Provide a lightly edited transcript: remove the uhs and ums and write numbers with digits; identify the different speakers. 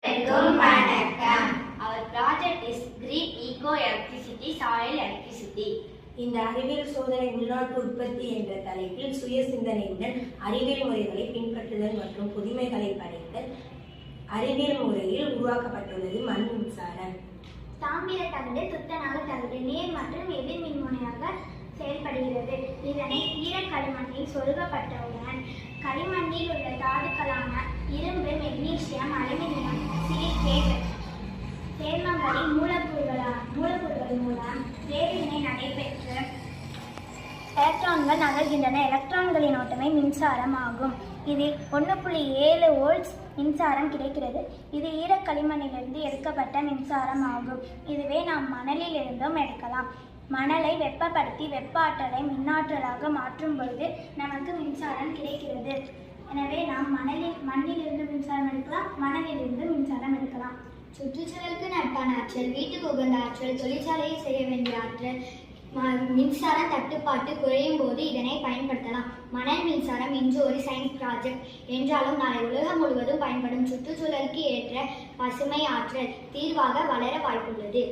Speaker 1: Our project is green eco-electricity, soil electricity.
Speaker 2: இந்த அறிவியல் சோதனை உள்நாட்டு உற்பத்தி என்ற தலைப்பில் சுய சிந்தனையுடன் அறிவியல் முறைகளை பின்பற்றுதல் மற்றும் புதுமைகளை படைத்தல் அறிவியல் முறையில் உருவாக்கப்பட்டுள்ளது மண் மின்சாரம்.
Speaker 3: தாமிர தகடு துத்தநாக தகடு நேர் மற்றும் எதிர் மின்முனையாக செயல்படுகிறது. இதனை ஈரக்களிமண்ணில் சொருகப்பட்டவுடன் களிமண்ணில் உள்ள தாதுக்களான இரும்பு, மெக்னீசியம், அலுமினியம், சிலிக்கேட் சேர்மங்களின் மூலக்கூறுகள் மூலம் வேதிவினை நடைபெற்று எலக்ட்ரான்கள் நகர்கின்றன. எலக்ட்ரான்களின் ஓட்டமே மின்சாரம் ஆகும். இதில் 1.7 வோல்ட்ஸ் மின்சாரம் கிடைக்கிறது. இது ஈரக்களிமண்ணிலிருந்து எடுக்கப்பட்ட மின்சாரம் ஆகும். இதுவே நாம் மணலில் இருந்தும் எடுக்கலாம். மணலை வெப்பப்படுத்தி வெப்ப ஆற்றலை மின்னாற்றலாக மாற்றும் பொழுது நமக்கு மின்சாரம் கிடைக்கிறது. எனவே நாம் மண்ணிலிருந்து மின்சாரம் எடுக்கலாம், மணலிலிருந்து மின்சாரம் எடுக்கலாம்.
Speaker 4: சுற்றுச்சூழலுக்கு நட்பான ஆற்றல், வீட்டுக்கு உகந்த ஆற்றல், தொழிற்சாலையில் செய்ய வேண்டிய ஆற்றல், மின்சார தட்டுப்பாட்டு குறையும் போது இதனை பயன்படுத்தலாம். மணல் மின்சாரம் இன்று ஒரு சயின்ஸ் ப்ராஜெக்ட் என்றாலும் நாளை உலகம் முழுவதும் பயன்படும் சுற்றுச்சூழலுக்கு ஏற்ற பசுமை ஆற்றல் தீர்வாக வளர வாய்ப்புள்ளது.